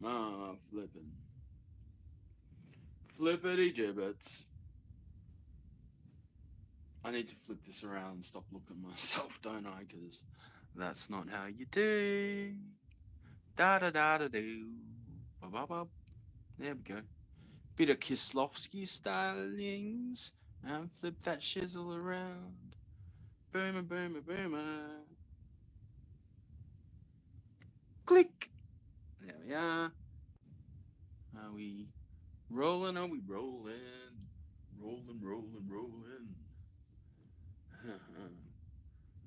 Flipping. Flippity gibbets. I need to flip this around and stop looking at myself, don't I? Because that's not how you do. Da da da da do. Ba ba ba. There we go. Bit of Kislovsky stylings. And flip that shizzle around. Boomer, boomer, boomer. Click. There we are. Are we rolling? Are we rolling? Rolling, rolling, rolling.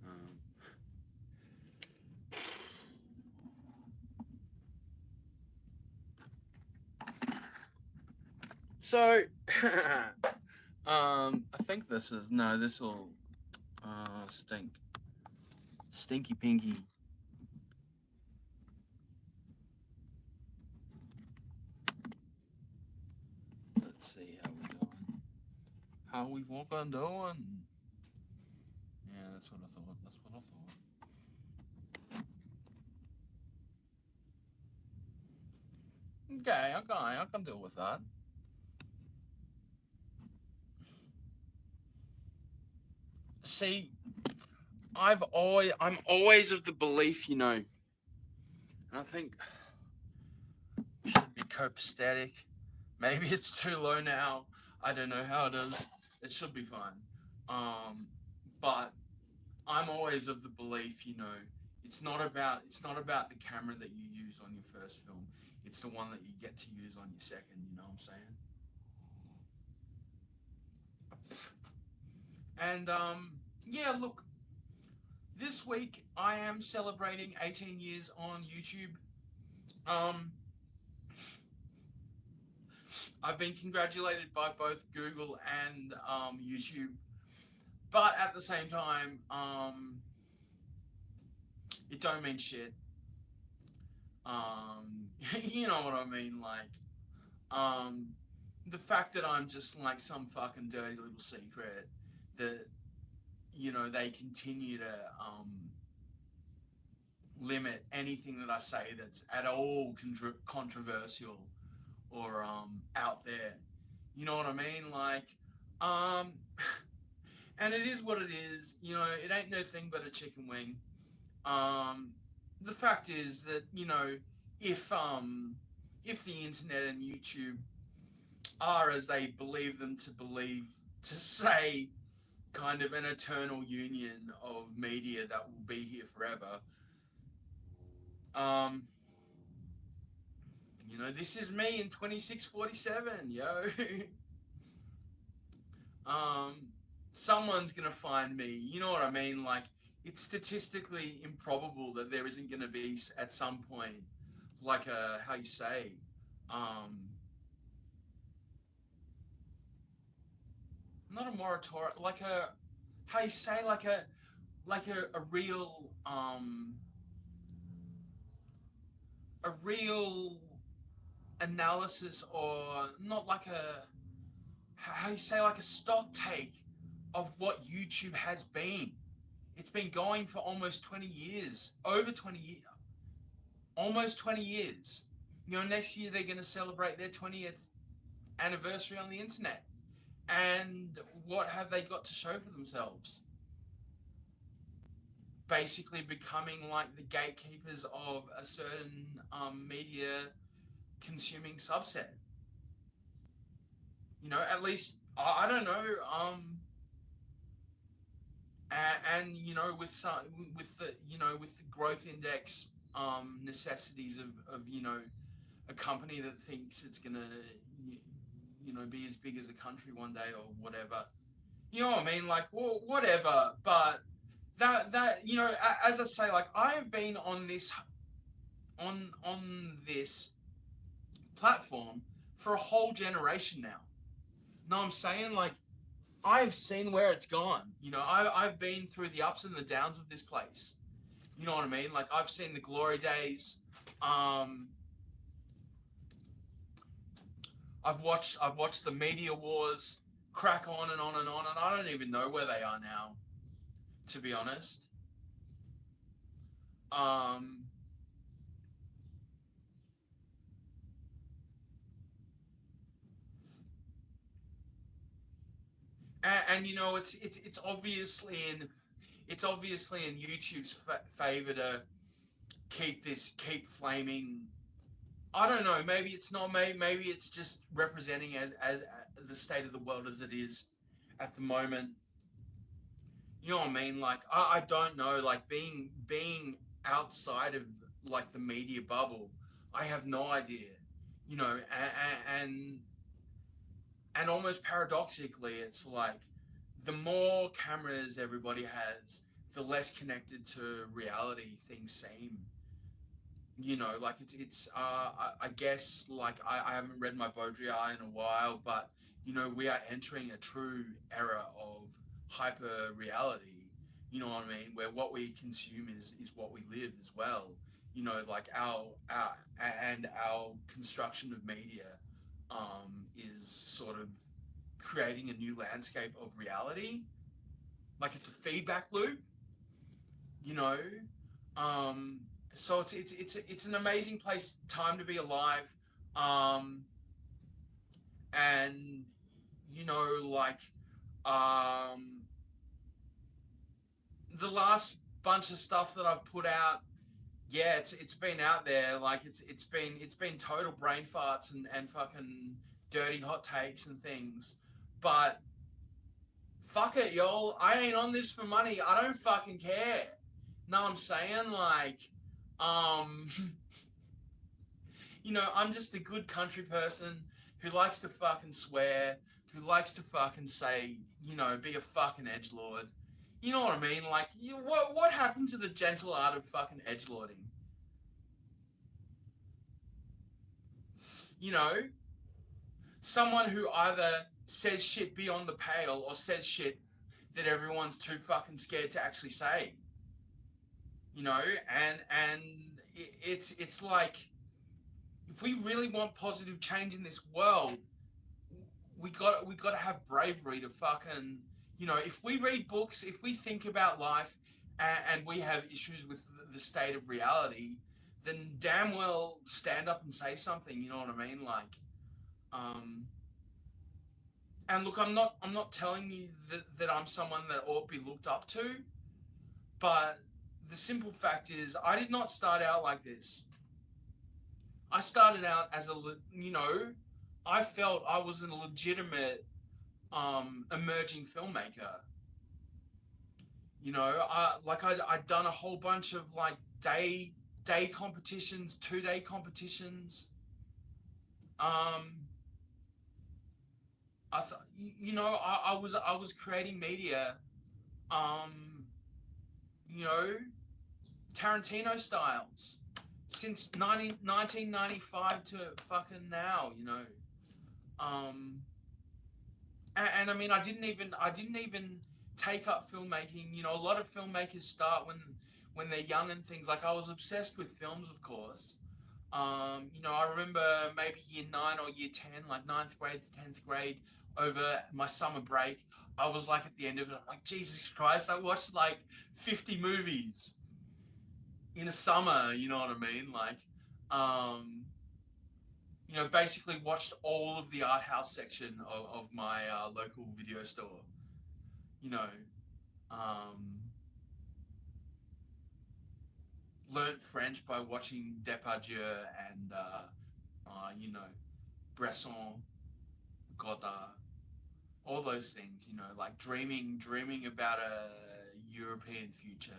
um, so, I think this is no. This will stink. Stinky pinky. Let's see how we going. How we walking doing? Yeah, that's what I thought. That's what I thought. Okay, okay, I can deal with that. See, I'm always of the belief, and I think should be copacetic. Maybe it's too low now. I don't know how it is. It should be fine. Um, but I'm always of the belief, it's not about the camera that you use on your first film. It's the one that you get to use on your second. You know what I'm saying? And yeah, look, this week I am celebrating 18 years on YouTube. Um, I've been congratulated by both Google and YouTube, but at the same time, it don't mean shit. You know what I mean? Like, um, the fact that I'm just like some fucking dirty little secret that they continue to limit anything that I say that's at all controversial or out there. You know what I mean? Like, um, and it is what it is. It ain't no thing but a chicken wing. Um, the fact is that if um, if the internet and YouTube are as they believe them to believe, to say kind of an eternal union of media that will be here forever. Um, this is me in 2647, yo. um, Someone's gonna find me. You know what I mean? Like, it's statistically improbable that there isn't gonna be at some point, like a how you say, um, not a moratorium, like a how you say, like a real analysis, or not like a how you say, like a stock take of what YouTube has been. It's been going for almost 20 years, over 20 years, almost 20 years. Next year they're going to celebrate their 20th anniversary on the internet. And what have they got to show for themselves? Basically becoming like the gatekeepers of a certain media consuming subset. At least I don't know. And with some with the growth index necessities of a company that thinks it's gonna be as big as a country one day or whatever. You know what I mean? Like, well, whatever. But that as I say, like, I have been on this platform for a whole generation now. No, I'm saying, like, I've seen where it's gone. I've been through the ups and the downs of this place. You know what I mean? Like, I've seen the glory days. Um, I've watched the media wars crack on and on and on, and I don't even know where they are now, to be honest. Um, and you know, it's obviously in YouTube's favor to keep flaming. I don't know. Maybe it's not. Maybe it's just representing as the state of the world as it is at the moment. You know what I mean? Like I don't know. Like being outside of like the media bubble, I have no idea. You know, and almost paradoxically, it's like the more cameras everybody has, the less connected to reality things seem. You know, like I guess like I haven't read my Baudrillard in a while, but you know, we are entering a true era of hyper reality. You know what I mean? Where what we consume is what we live as well. You know, like our construction of media is sort of creating a new landscape of reality. Like it's a feedback loop, you know. Um, so it's an amazing place, time to be alive. Um, and you know, like um, the last bunch of stuff that I've put out, yeah, it's been out there. Like it's been total brain farts and fucking dirty hot takes and things. But fuck it, y'all. I ain't on this for money. I don't fucking care. No, I'm saying like, um, you know, I'm just a good country person who likes to fucking swear, who likes to fucking say, you know, be a fucking edgelord. You know what I mean? Like, what happened to the gentle art of fucking edgelording? You know, someone who either says shit beyond the pale or says shit that everyone's too fucking scared to actually say. You know, and it's like if we really want positive change in this world, we got to have bravery to fucking, you know, if we read books, if we think about life, and we have issues with the state of reality, then damn well stand up and say something. You know what I mean? Like, um, and look, I'm not telling you that I'm someone that ought to be looked up to, but the simple fact is, I did not start out like this. I started out as you know, I felt I was a legitimate emerging filmmaker. You know, I'd done a whole bunch of like day competitions, 2 day competitions. Um, I thought, you know, I was creating media. Um, you know, Tarantino styles since 1995 to fucking now. You know, um, and I mean, I didn't even take up filmmaking. You know, a lot of filmmakers start when they're young and things. Like I was obsessed with films, of course. You know, I remember maybe year 9 or year 10, like ninth grade, 10th grade, over my summer break. I was like at the end of it, I'm like, Jesus Christ, I watched like 50 movies in a summer. You know what I mean? Like, um, you know, basically watched all of the art house section of my local video store. You know, um, learnt French by watching Depardieu and you know, Bresson, Godard, all those things. You know, like dreaming about a European future.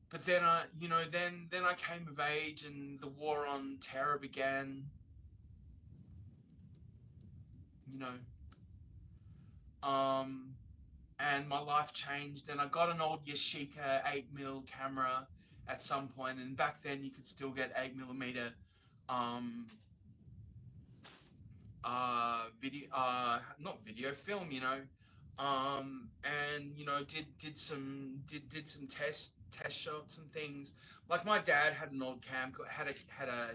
But then you know, then I came of age and the war on terror began. You know, and my life changed. And I got an old Yashica 8mm camera at some point, and back then you could still get 8mm um, video, not video, film, you know, and you know, did some test shots and things. Like my dad had an old had a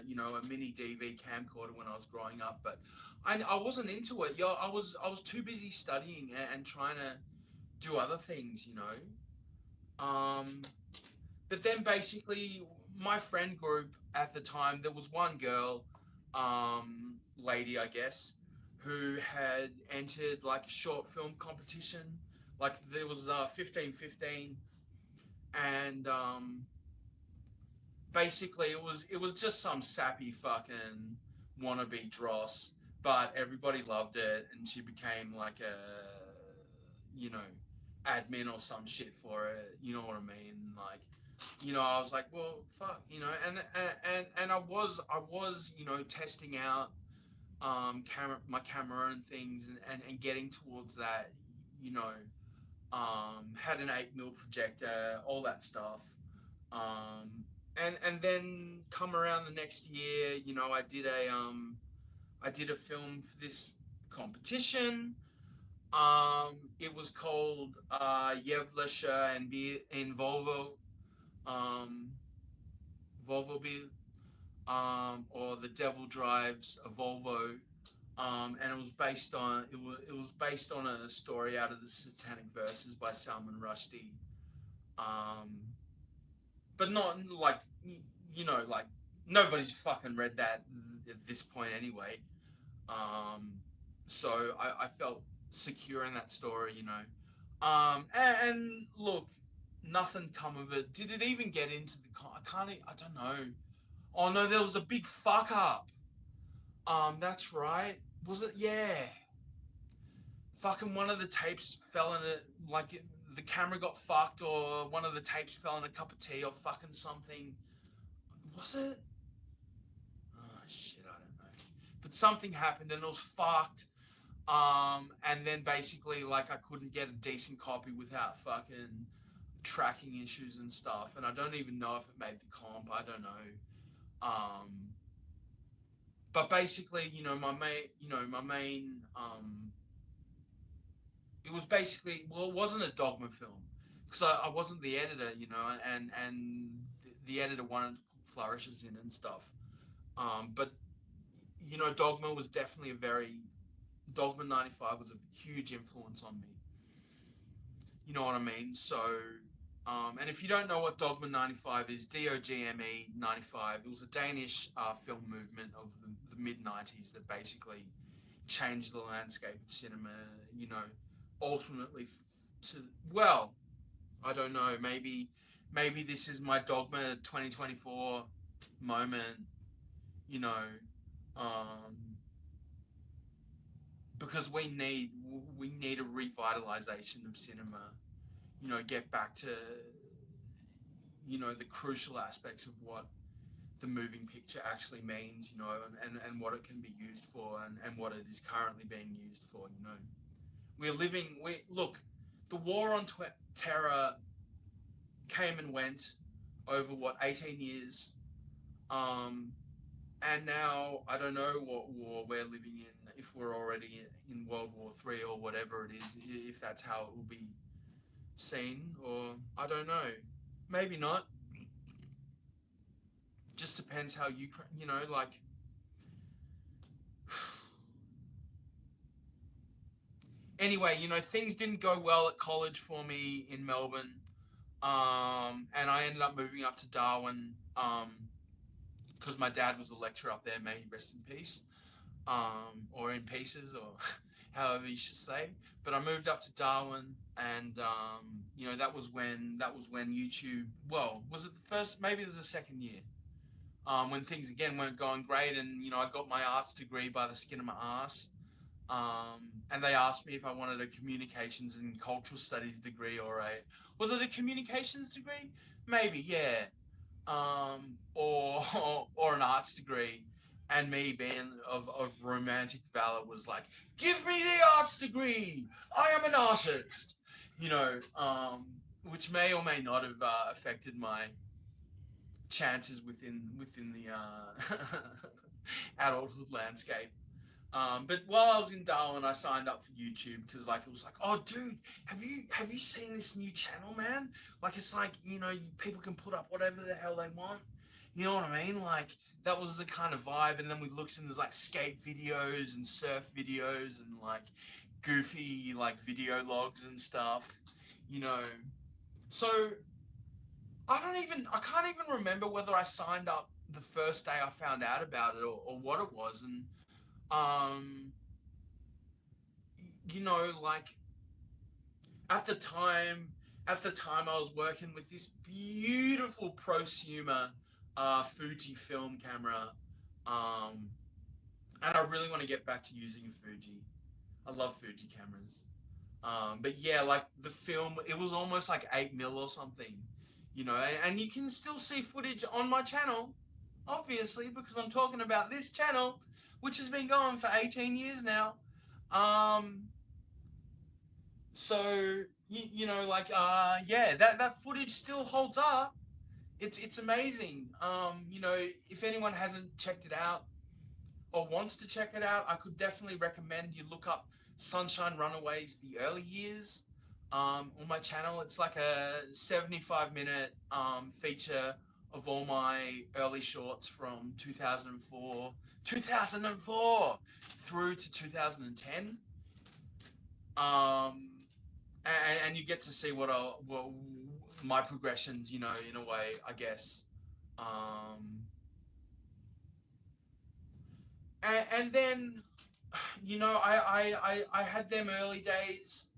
you know, a mini DV camcorder when I was growing up, but I wasn't into it. Yeah, I was too busy studying and trying to do other things, you know. But then basically my friend group at the time, there was one girl, lady, I guess, who had entered like a short film competition. Like there was 1515, and basically it was just some sappy fucking wannabe dross, but everybody loved it, and she became like a, you know, admin or some shit for it. You know what I mean? Like, you know, I was like, well, fuck, you know, and I was, you know, testing out my camera and things, and getting towards that, you know, had an 8mm projector, all that stuff. And then come around the next year, you know, I did a film for this competition. It was called Yevlasha and be in Volvo, um, Volvobil, or The Devil Drives a Volvo. And it was based on it was based on a story out of the Satanic Verses by Salman Rushdie. Um, but not like, you know, like nobody's fucking read that at this point anyway. Um, so I felt secure in that story, you know. And look, nothing come of it. Did it even get into the? I can't. I don't know. Oh no, there was a big fuck up. That's right. Was it? Yeah. Fucking one of the tapes fell in it. Like the camera got fucked, or one of the tapes fell in a cup of tea, or fucking something. Was it? Oh shit, I don't know. But something happened and it was fucked. And then basically, like, I couldn't get a decent copy without fucking tracking issues and stuff. And I don't even know if it made the comp. I don't know. Um, but basically, you know, my main, it was basically, well, it wasn't a Dogma film because I wasn't the editor, you know, and the editor wanted flourishes in and stuff. But you know, Dogma 95 was a huge influence on me. You know what I mean? So, and if you don't know what Dogma 95 is, DOGME 95, it was a Danish film movement of the mid 90s that basically changed the landscape of cinema, you know, ultimately to, well, I don't know, maybe this is my Dogma 2024 moment, you know, um, because we need a revitalization of cinema, you know, get back to, you know, the crucial aspects of what the moving picture actually means, you know, and what it can be used for, and what it is currently being used for, you know. Look, the war on terror came and went over what, 18 years. And now I don't know what war we're living in, if we're already in World War III or whatever it is, if that's how it will be seen, or I don't know, maybe not. Just depends how you know, like, anyway, you know, things didn't go well at college for me in Melbourne, and I ended up moving up to Darwin, because my dad was a lecturer up there. May he rest in peace, or in pieces, or however you should say. But I moved up to Darwin, and you know, that was when YouTube. Well, was it the first? Maybe it was the second year. When things again weren't going great, and you know, I got my arts degree by the skin of my ass. And they asked me if I wanted a communications and cultural studies degree, or was it a communications degree? Maybe, yeah. Or or an arts degree. And me being of romantic valor was like, give me the arts degree. I am an artist. You know, which may or may not have affected my chances within the adulthood landscape. But while I was in Darwin, I signed up for YouTube because, like, it was like, oh, dude, have you seen this new channel, man? Like, it's like, you know, people can put up whatever the hell they want. You know what I mean? Like, that was the kind of vibe. And then we looked, and there's like skate videos and surf videos and like goofy like video logs and stuff. You know, so I can't even remember whether I signed up the first day I found out about it, or what it was. And um you know, like at the time, I was working with this beautiful prosumer Fuji film camera, um, and I really want to get back to using a Fuji. I love Fuji cameras. But yeah, like the film, it was almost like 8 mil or something, you know, and you can still see footage on my channel, obviously, because I'm talking about this channel, which has been going for 18 years now. Um, so you know, like yeah, that footage still holds up. It's amazing. You know, if anyone hasn't checked it out or wants to check it out, I could definitely recommend you look up Sunshine Runaways, the early years, on my channel. It's like a 75-minute feature of all my early shorts from 2004 through to 2010. Um, and you get to see what my progressions, you know, in a way, I guess. Um, and then, you know, I had them early days,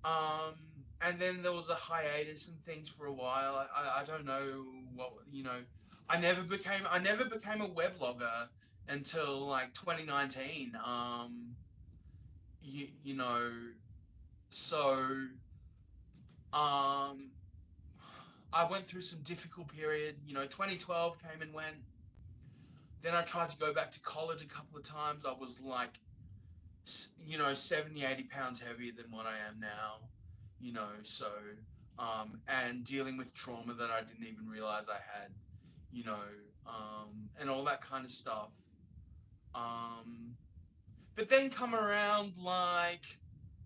um, and then there was a hiatus and things for a while. I don't know what, you know. I never became a weblogger until like 2019. You know, so um, I went through some difficult period. You know, 2012 came and went. Then I tried to go back to college a couple of times. I was like, you know, 70, 80 pounds heavier than what I am now, you know, so, and dealing with trauma that I didn't even realize I had, you know, and all that kind of stuff. Um, but then come around like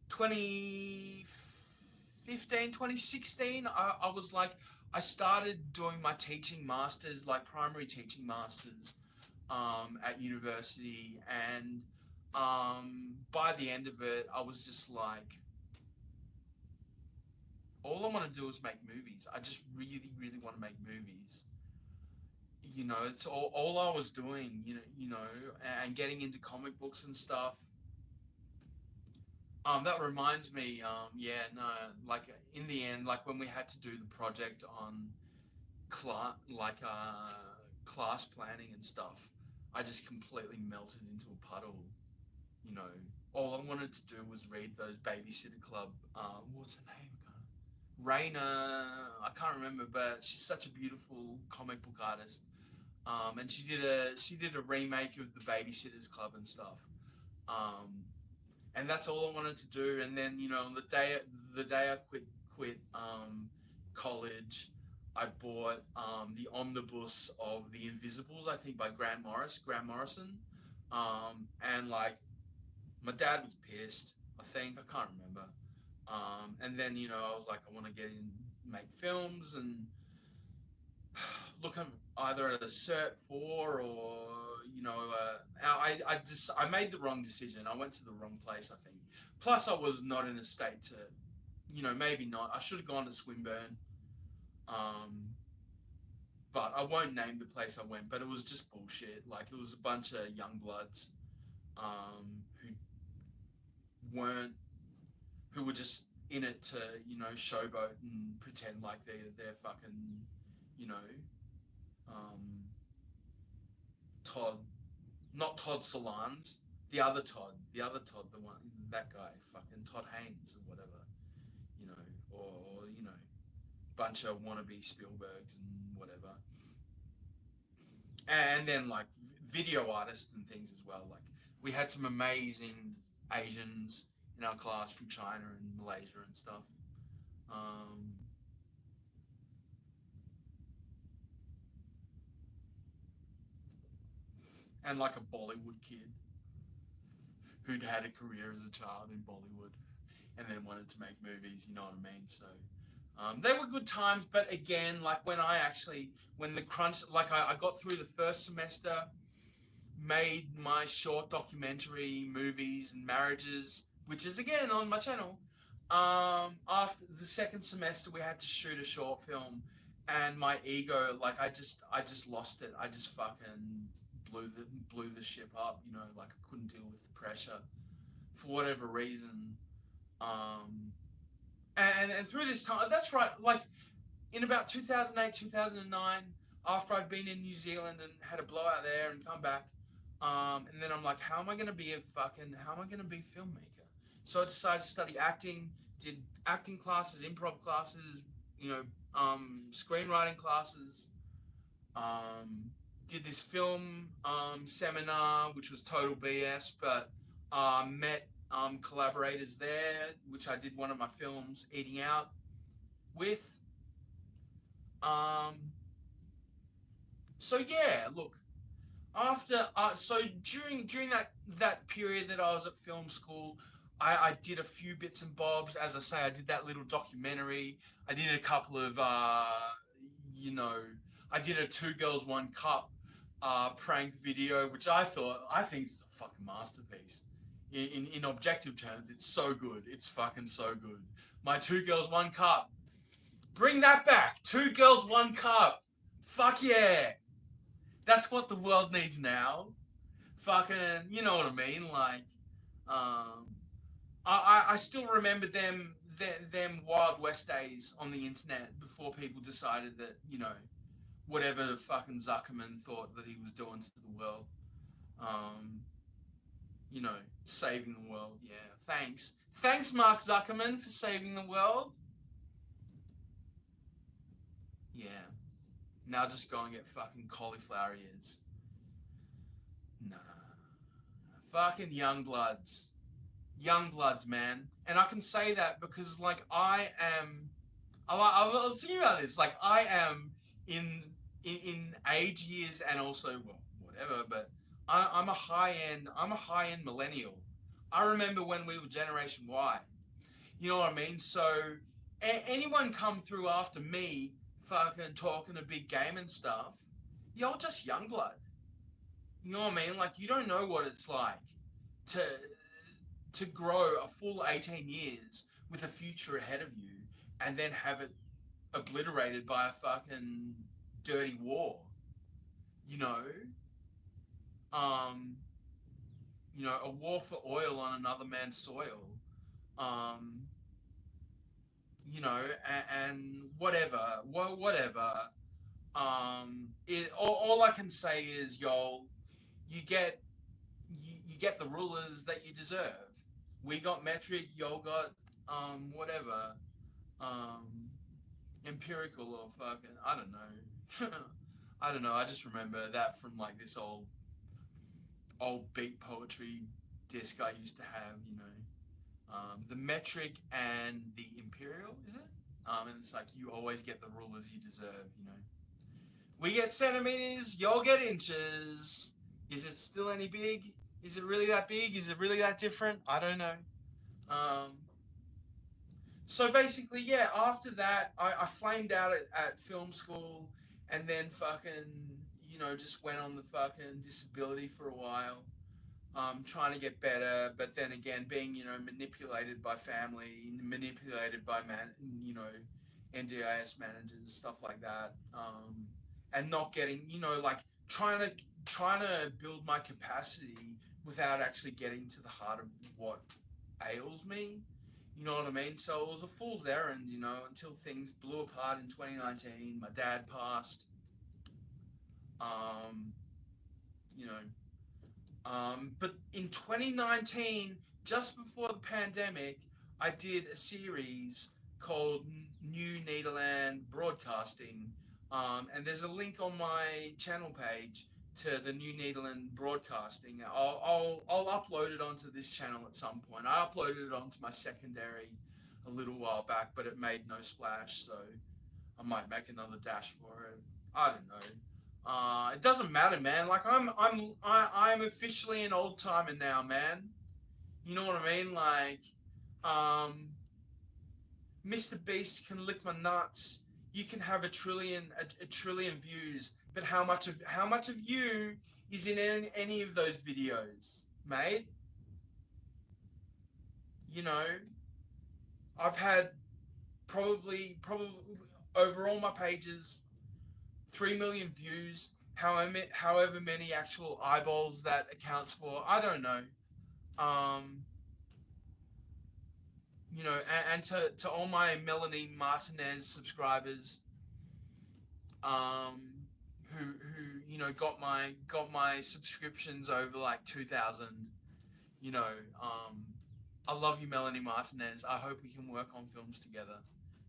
2015, 2016, I was like, I started doing my teaching masters, like primary teaching masters, at university, and by the end of it, I was just like, all I want to do is make movies. I just really, really want to make movies. You know, it's all I was doing. You know, and getting into comic books and stuff. That reminds me. Yeah, no, like in the end, like when we had to do the project on class planning and stuff, I just completely melted into a puddle. You know, all I wanted to do was read those Babysitter Club. What's her name? Raina. I can't remember, but she's such a beautiful comic book artist. And she did a remake of the Babysitters Club and stuff. Um, and that's all I wanted to do. And then, you know, the day I quit college, I bought the omnibus of The Invisibles, I think by Grant Morrison. And like my dad was pissed. I think I can't remember. And then, you know, I was like, I want to get in, make films, and look at either at a cert for, or you know, I made the wrong decision. I went to the wrong place, I think. Plus, I was not in a state to, you know, maybe not. I should have gone to Swinburne. Um, but I won't name the place I went. But it was just bullshit. Like it was a bunch of young bloods, who weren't who were just in it to, you know, showboat and pretend like they're fucking, you know, um, Todd, not Todd Solondz, the other Todd, the one, that guy, fucking Todd Haynes or whatever, you know, or you know, bunch of wannabe Spielbergs and whatever, and then like video artists and things as well. Like we had some amazing Asians in our class from China and Malaysia and stuff. Um, and like a Bollywood kid who'd had a career as a child in Bollywood and then wanted to make movies, you know what I mean? So they were good times, but again, like when the crunch, like I got through the first semester, made my short documentary movies and marriages, which is again on my channel. After the second semester, we had to shoot a short film, and my ego, like I just lost it. I just fucking blew the ship up. You know, like I couldn't deal with the pressure for whatever reason. Um, and through this time, that's right, like in about 2008, 2009, after I'd been in New Zealand and had a blowout there and come back, and then I'm like, how am I gonna be how am I gonna be a filmmaker? So I decided to study acting, did acting classes, improv classes, you know, screenwriting classes, did this film seminar, which was total BS, but met collaborators there, which I did one of my films, Eating Out, with. Um, so yeah, look, after so during that period that I was at film school, I did a few bits and bobs. As I say, I did that little documentary. I did a couple of you know, I did a Two Girls One Cup prank video, which I think is a fucking masterpiece. In objective terms, it's so good. It's fucking so good. My Two Girls One Cup. Bring that back. Two Girls One Cup. Fuck yeah. That's what the world needs now. Fucking, you know what I mean? Like, um, I still remember them Wild West days on the internet before people decided that, you know, whatever fucking Zuckerman thought that he was doing to the world. Um, you know, saving the world. Yeah, thanks. Thanks, Mark Zuckerman, for saving the world. Yeah. Now just go and get fucking cauliflower ears. Nah. Fucking young bloods. Young bloods, man. And I can say that because, like, I was thinking about this. Like, I am in age years and also, well, whatever, but I'm a high end millennial. I remember when we were Generation Y. You know what I mean? So, anyone come through after me fucking talking a big game and stuff, you're just young blood. You know what I mean? Like, you don't know what it's like to grow a full 18 years with a future ahead of you and then have it obliterated by a fucking dirty war. You know, um, a war for oil on another man's soil. Um, and whatever, whatever. All I can say is, y'all, you get you get the rulers that you deserve. We got metric, y'all got whatever, um empirical or fucking, I don't know. I don't know. I just remember that from like this old beat poetry disc I used to have. The metric and the imperial, is it? And it's like you always get the rulers you deserve. We get centimeters, y'all get inches. Is it still any big? Is it really that big? Is it really that different? I don't know. Um, so basically, yeah, after that, I flamed out at film school and then fucking, just went on the fucking disability for a while, trying to get better, but then again, being, manipulated by family, manipulated by NDIS managers, stuff like that, and not getting, like trying to build my capacity without actually getting to the heart of what ails me. You know what I mean? So it was a fool's errand, until things blew apart in 2019. My dad passed. Um, you know, but in 2019, just before the pandemic, I did a series called New Nederland Broadcasting. And there's a link on my channel page to the New Nederland Broadcasting. I'll upload it onto this channel at some point. I uploaded it onto my secondary a little while back, but it made no splash, so I might make another dash for it. I don't know. It doesn't matter, man. Like I'm officially an old timer now, man. You know what I mean? Like, um, Mr. Beast can lick my nuts. You can have a trillion views, but how much of you is in any of those videos, mate? You know, I've had probably over all my pages 3 million views. However many actual eyeballs that accounts for, I don't know. Um, you know, and to all my Melanie Martinez subscribers, um, who you know got my subscriptions over like 2,000. You know, um, I love you, Melanie Martinez. I hope we can work on films together,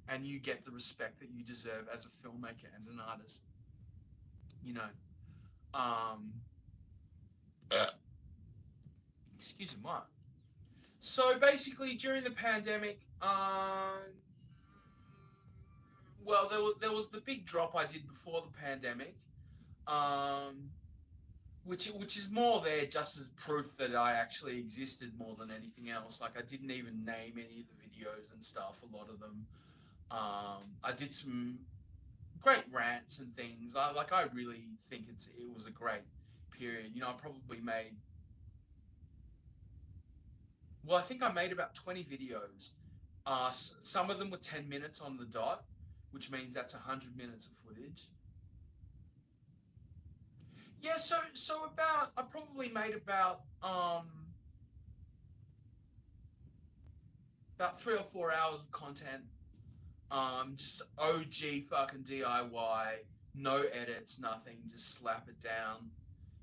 and you get the respect that you deserve as a filmmaker and an artist. You know, um, excuse me, what? So basically, during the pandemic, well, there was the big drop I did before the pandemic, um, which is more there just as proof that I actually existed more than anything else. Like I didn't even name any of the videos and stuff. A lot of them. I did some great rants and things. I really think it was a great period. You know, I probably made. Well, I think I made about 20 videos. Some of them were 10 minutes on the dot, which means that's 100 minutes of footage. Yeah, so about I probably made about 3 or 4 hours of content. Just OG fucking DIY, no edits, nothing, just slap it down.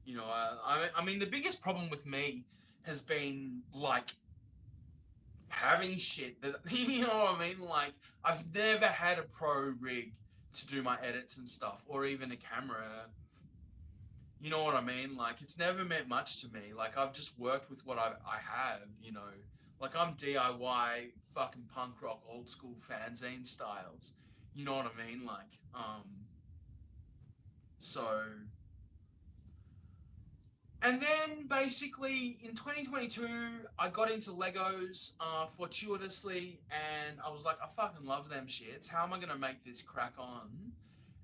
You know, I mean, the biggest problem with me has been like having shit that you know what I mean. Like, I've never had a pro rig to do my edits and stuff, or even a camera. You know what I mean? Like, it's never meant much to me. Like, I've just worked with what I have. You know, like I'm DIY fucking punk rock old school fanzine styles. You know what I mean? Like, so and then basically in 2022, I got into Legos fortuitously, and I was like, I fucking love them shits. How am I gonna make this crack on?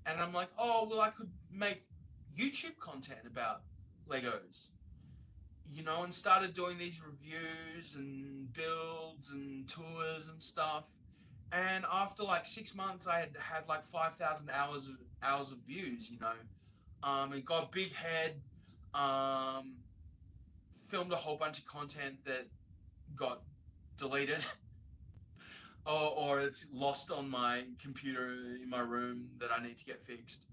And I'm like, oh well, I could make YouTube content about Legos, you know, and started doing these reviews and builds and tours and stuff. And after like 6 months, I had like 5,000 hours of views, you know, and got a big head. Um, Filmed a whole bunch of content that got deleted or it's lost on my computer in my room that I need to get fixed.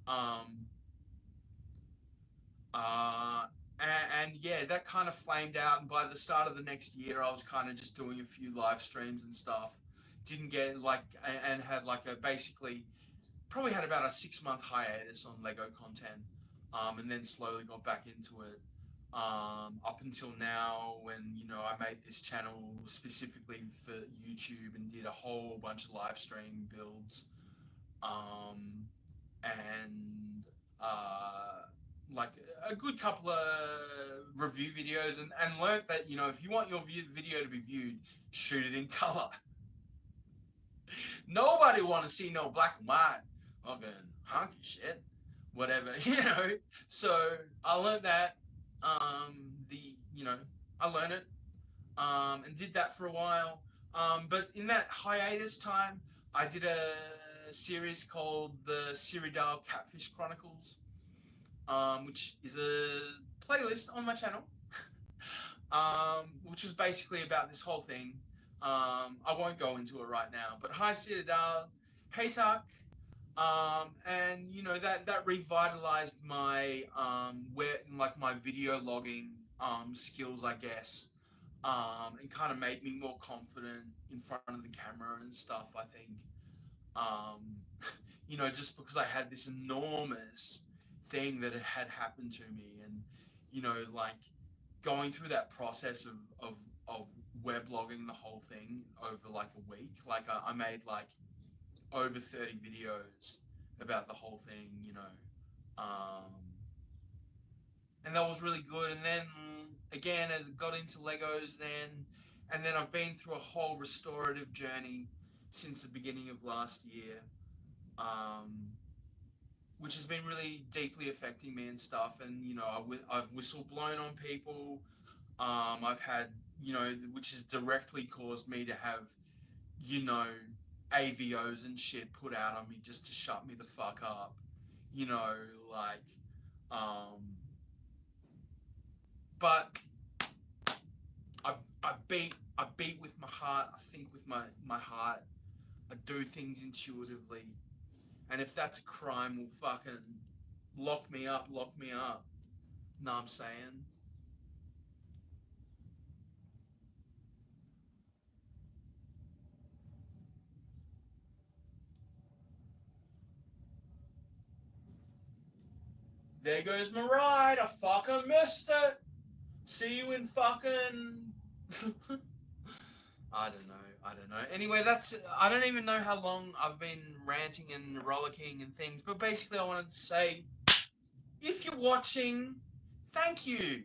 Um, uh, and yeah, that kind of flamed out. And by the start of the next year, I was kind of just doing a few live streams and stuff. Didn't get like, and had like a basically probably had about a 6 month hiatus on Lego content, and then slowly got back into it. Up until now, when you know I made this channel specifically for YouTube and did a whole bunch of live stream builds, um, and like a good couple of review videos, and learnt that you know if you want your video to be viewed, shoot it in color. Nobody want to see no black and white fucking honky shit, whatever, you know. So I learned that. The you know I learned it, and did that for a while. But in that hiatus time, I did a series called the Siridale Catfish Chronicles, which is a playlist on my channel, which was basically about this whole thing. I won't go into it right now, but hi Citadel, hey Tuck, and you know that revitalized my where like my video logging skills, I guess, and kind of made me more confident in front of the camera and stuff. I think, um, you know, just because I had this enormous thing that had happened to me, and you know, like going through that process of weblogging the whole thing over like a week. Like I made like over 30 videos about the whole thing, you know, um, and that was really good. And then again, as I got into Legos, and then I've been through a whole restorative journey since the beginning of last year. Um, which has been really deeply affecting me and stuff. And you know, I've whistle blown on people. I've had you know, which has directly caused me to have you know AVOs and shit put out on me just to shut me the fuck up. You know, like, but I beat I beat with my heart. I think with my heart. I do things intuitively. And if that's a crime, well, fucking lock me up, lock me up. Know what I'm saying? There goes my ride. I fucking missed it. See you in fucking. I don't know. I don't know. Anyway, that's. I don't even know how long I've been ranting and rollicking and things, but basically, I wanted to say if you're watching, thank you.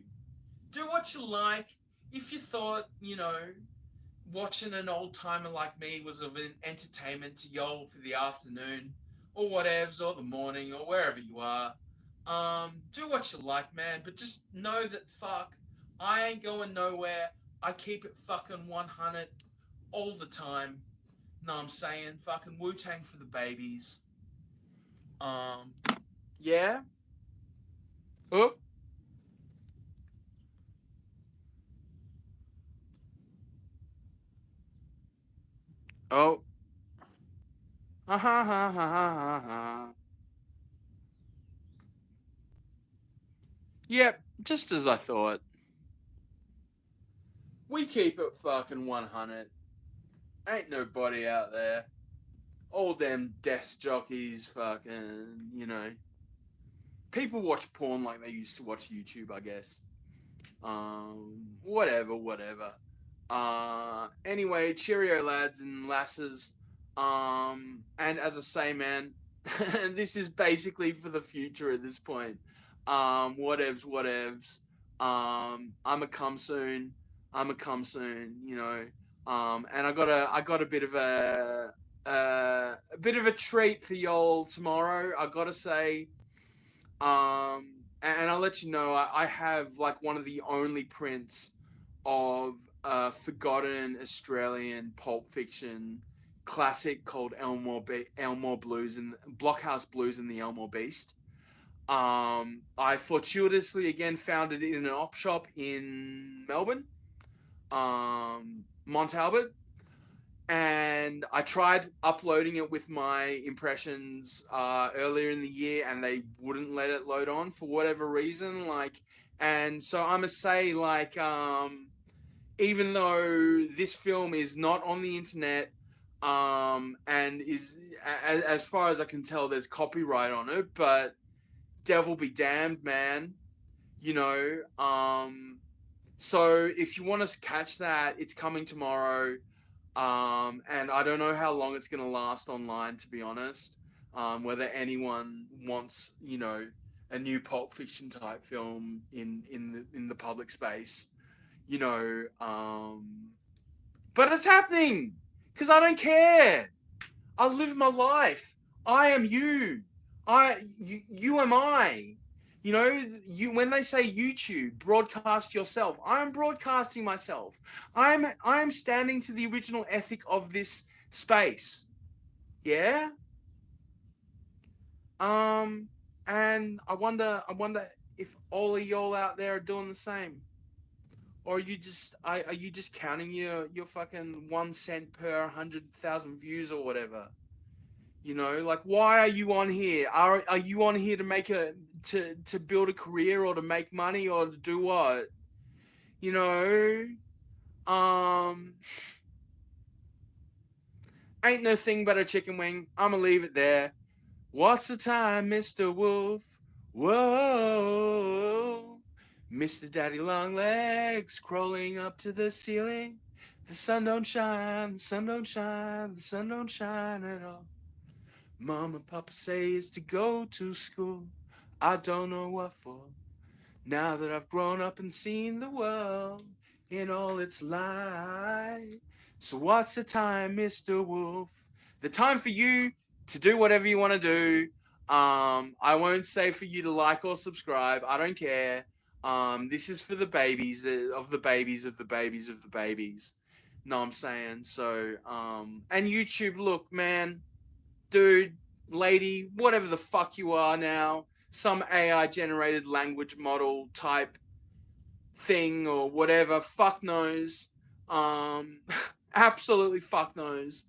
Do what you like. If you thought, watching an old timer like me was of an entertainment to y'all for the afternoon, or whatevs, or the morning, or wherever you are, do what you like, man. But just know that I ain't going nowhere. I keep it fucking 100 all the time. Know what I'm saying? Fucking Wu Tang for the babies. Um, yeah. Oh, oh. Ha ha ha ha ha ha. Yep, just as I thought. We keep it fucking 100. Ain't nobody out there. All them desk jockeys, fucking, People watch porn like they used to watch YouTube, I guess. Whatever, whatever. Anyway, cheerio, lads and lasses. And as I say, man, this is basically for the future at this point. Whatevs, whatevs. I'm a come soon. I'm a come soon. And I got a bit of a bit of a treat for y'all tomorrow. I gotta say, and I'll let you know, I have like one of the only prints of a forgotten Australian pulp fiction classic called Elmore Blues and Blockhouse Blues and the Elmore Beast. I fortuitously again found it in an op shop in Melbourne, Mont Albert, and I tried uploading it with my impressions earlier in the year, and they wouldn't let it load on for whatever reason. And so I must say, even though this film is not on the internet, and is as far as I can tell, there's copyright on it, but devil be damned, man. You know, so if you want to catch that, it's coming tomorrow. And I don't know how long it's going to last online, to be honest. Whether anyone wants, a new Pulp Fiction type film in the public space, you know. But it's happening because I don't care. I live my life. I am you. You am I. When they say YouTube, broadcast yourself. I'm broadcasting myself. I'm standing to the original ethic of this space. Yeah. Um, and I wonder if all of y'all out there are doing the same, or are you just counting your fucking 1 cent per 100,000 views or whatever? Like, why are you on here? Are you on here to to build a career or to make money or to do what? You know, um, ain't no thing but a chicken wing. I'ma leave it there. What's the time, Mr. Wolf? Whoa, Mr. Daddy Long Legs crawling up to the ceiling. The sun don't shine, the sun don't shine, the sun don't shine at all. Mom and Papa says to go to school. I don't know what for. Now that I've grown up and seen the world in all its light. So what's the time, Mr. Wolf? The time for you to do whatever you want to do. I won't say for you to like or subscribe. I don't care. This is for the babies of the babies of the babies of the babies. No, I'm saying so. And YouTube, look, man, dude, lady, whatever the fuck you are now, some AI generated language model type thing or whatever, fuck knows. Absolutely fuck knows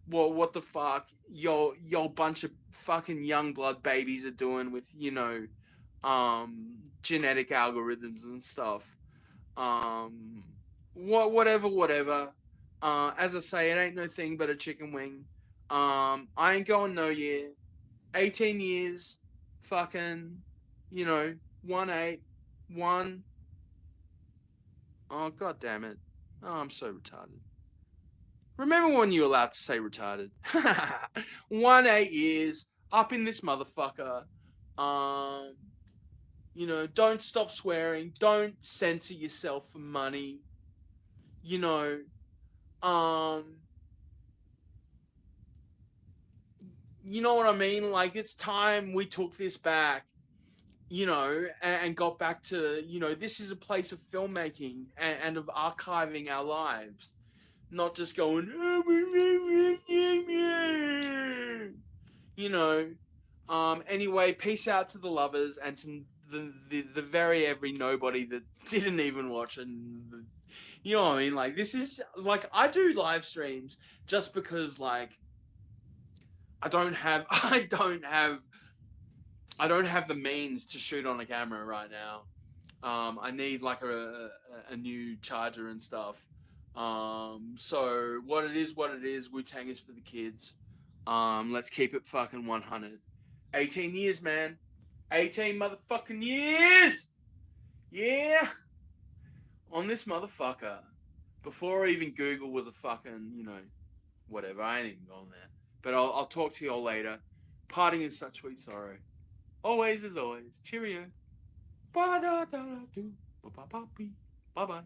what the fuck your bunch of fucking young blood babies are doing with, genetic algorithms and stuff. Um, whatever. As I say, it ain't no thing but a chicken wing. I ain't going no year. 18 years, fucking, you know, 1-8, 1. Oh, god damn it. Oh, I'm so retarded. Remember when you were allowed to say retarded? 1-8 years, up in this motherfucker. Don't stop swearing. Don't censor yourself for money. You know, um, you know what I mean? Like, it's time we took this back, and got back to, this is a place of filmmaking and of archiving our lives. Not just going, anyway, peace out to the lovers and to the very every nobody that didn't even watch, and you know what I mean? Like, this is, like, I do live streams just because, like, I don't have the means to shoot on a camera right now. I need like a new charger and stuff. So what it is, Wu-Tang is for the kids. Let's keep it fucking 100. 18 years, man. 18 motherfucking years! Yeah! On this motherfucker. Before even Google was a fucking, whatever. I ain't even going there. But I'll talk to you all later. Parting in such sweet sorrow. Always as always. Cheerio. Bye bye.